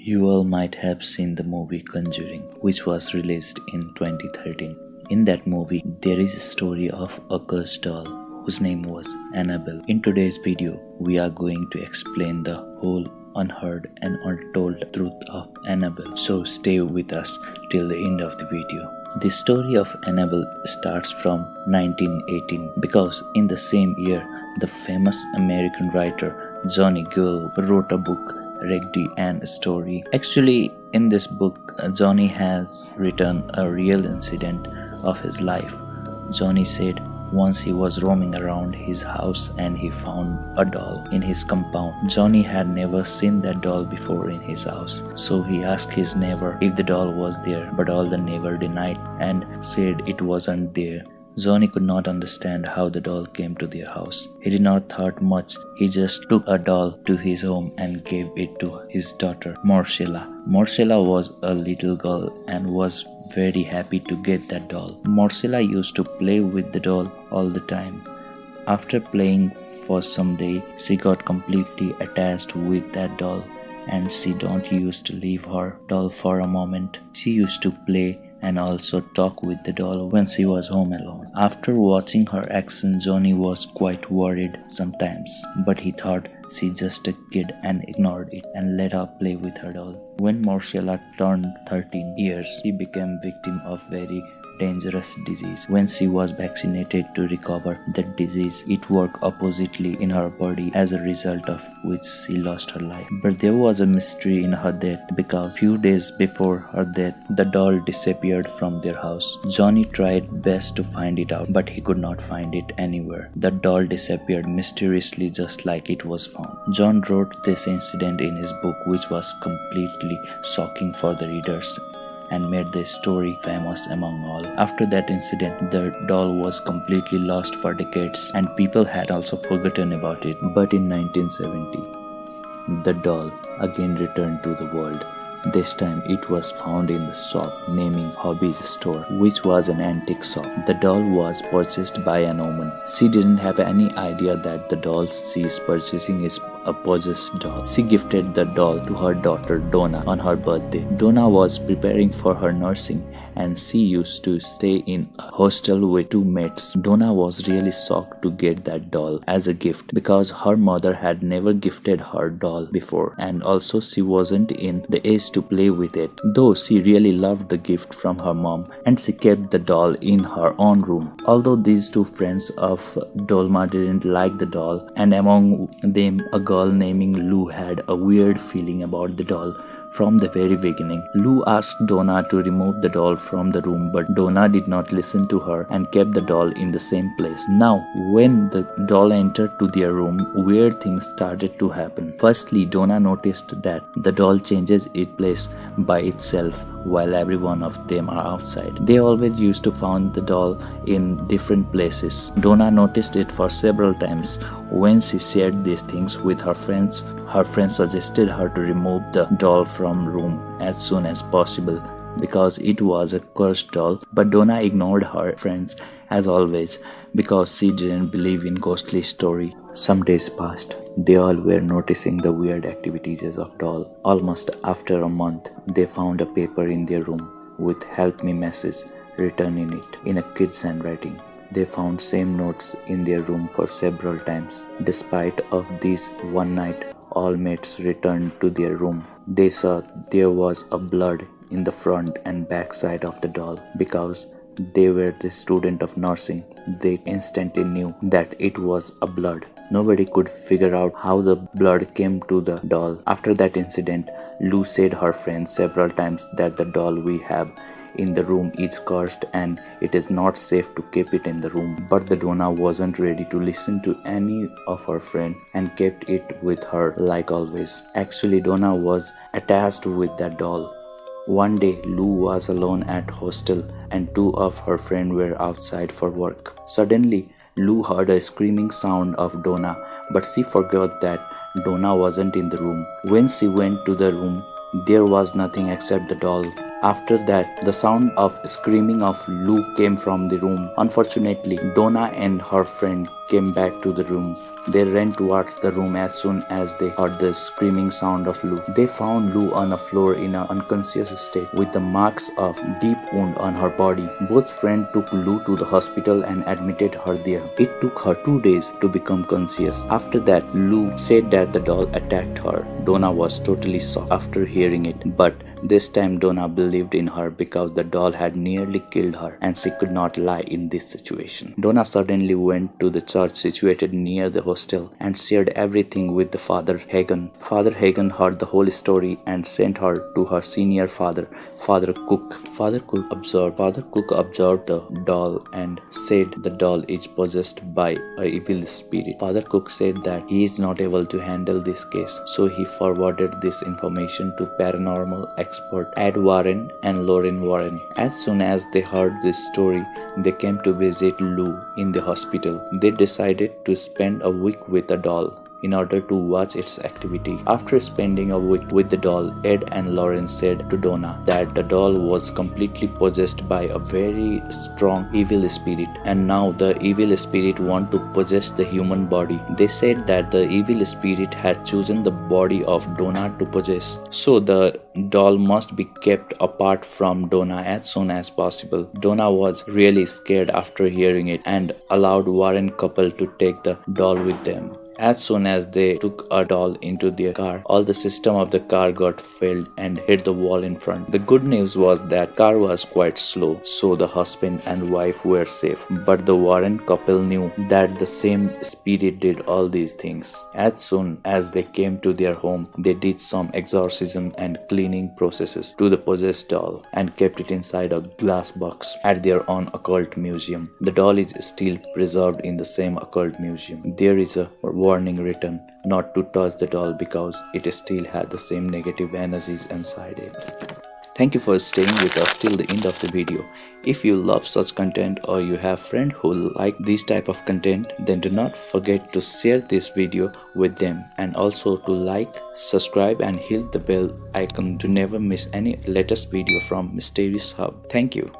You all might have seen the movie Conjuring, which was released in 2013. In that movie, there is a story of a cursed doll whose name was Annabelle. In today's video, we are going to explain the whole unheard and untold truth of Annabelle. So stay with us till the end of the video. The story of Annabelle starts from 1918 because in the same year, the famous American writer Johnny Gill wrote a book, Reggie and Story. Actually, in this book, Johnny has written a real incident of his life. Johnny said once he was roaming around his house and he found a doll in his compound. Johnny had never seen that doll before in his house, so he asked his neighbor if the doll was there, but all the neighbor denied and said it wasn't there. Johnny could not understand how the doll came to their house. He did not thought much. He just took a doll to his home and gave it to his daughter, Marcella. Marcella was a little girl and was very happy to get that doll. Marcella used to play with the doll all the time. After playing for some day, she got completely attached with that doll and she don't used to leave her doll for a moment. She used to play and also talk with the doll when she was home alone. After watching her action, Johnny was quite worried sometimes, but he thought she just a kid and ignored it and let her play with her doll. When Marcella turned 13 years, she became victim of very dangerous disease. When she was vaccinated to recover that disease, it worked oppositely in her body, as a result of which she lost her life. But there was a mystery in her death because few days before her death, the doll disappeared from their house. Johnny tried best to find it out, but he could not find it anywhere. The doll disappeared mysteriously just like it was found. John wrote this incident in his book, which was completely shocking for the readers and made the story famous among all. After that incident, the doll was completely lost for decades and people had also forgotten about it. But in 1970, the doll again returned to the world. This time it was found in the shop naming Hobby's Store, which was an antique shop. The doll was purchased by an woman. She didn't have any idea that the doll she is purchasing is a possessed doll. She gifted the doll to her daughter Donna on her birthday. Donna was preparing for her nursing and she used to stay in a hostel with two mates. Donna was really shocked to get that doll as a gift because her mother had never gifted her doll before, and also she wasn't in the age to play with it. Though she really loved the gift from her mom and she kept the doll in her own room. Although these two friends of Dolma didn't like the doll, and among them a girl named Lou had a weird feeling about the doll. From the very beginning, Lou asked Donna to remove the doll from the room, but Donna did not listen to her and kept the doll in the same place. Now, when the doll entered to their room, weird things started to happen. Firstly, Donna noticed that the doll changes its place by itself while every one of them are outside. They always used to find the doll in different places. Donna noticed it for several times. When she shared these things with her friends suggested her to remove the doll from room as soon as possible because it was a cursed doll. But Donna ignored her friends as always because she didn't believe in ghostly story. Some days passed. They all were noticing the weird activities of doll. Almost after a month, they found a paper in their room with "Help me" message written in it in a kid's handwriting. They found same notes in their room for several times. Despite of this, one night all mates returned to their room. They saw there was a blood in the front and back side of the doll. Because they were the student of nursing, they instantly knew that it was a blood. Nobody could figure out how the blood came to the doll. After that incident, Lou said her friends several times that the doll we have in the room is cursed and it is not safe to keep it in the room. But the Donna wasn't ready to listen to any of her friends and kept it with her like always. Actually, Donna was attached with that doll. One day, Lou was alone at hostel and two of her friends were outside for work. Suddenly, Lou heard a screaming sound of Donna, but she forgot that Donna wasn't in the room. When she went to the room, there was nothing except the doll. After that, the sound of screaming of Lou came from the room. Unfortunately, Donna and her friend came back to the room. They ran towards the room as soon as they heard the screaming sound of Lou. They found Lou on the floor in an unconscious state with the marks of deep wound on her body. Both friends took Lou to the hospital and admitted her there. It took her 2 days to become conscious. After that, Lou said that the doll attacked her. Donna was totally shocked after hearing it, but this time Donna believed in her because the doll had nearly killed her and she could not lie in this situation. Donna suddenly went to the church situated near the hostel and shared everything with the Father Hagen. Father Hagen heard the whole story and sent her to her senior father, Father Cook. Father Cook observed the doll and said the doll is possessed by an evil spirit. Father Cook said that he is not able to handle this case, so he forwarded this information to paranormal expert Ed Warren and Lauren Warren. As soon as they heard this story, they came to visit Lou in the hospital. They decided to spend a week with the doll in order to watch its activity. After spending a week with the doll, Ed and Lauren said to Donna that the doll was completely possessed by a very strong evil spirit, and now the evil spirit want to possess the human body. They said that the evil spirit has chosen the body of Donna to possess, so the doll must be kept apart from Donna as soon as possible. Donna was really scared after hearing it and allowed Warren couple to take the doll with them. As soon as they took a doll into their car, all the system of the car got failed and hit the wall in front. The good news was that car was quite slow, so the husband and wife were safe. But the Warren couple knew that the same spirit did all these things. As soon as they came to their home, they did some exorcism and cleaning processes to the possessed doll and kept it inside a glass box at their own occult museum. The doll is still preserved in the same occult museum. There is a warning written not to touch the doll because it still had the same negative energies inside it. Thank you for staying with us till the end of the video. If you love such content or you have friends who like this type of content, then do not forget to share this video with them, and also to like, subscribe and hit the bell icon to never miss any latest video from Mysterious Hub. Thank you.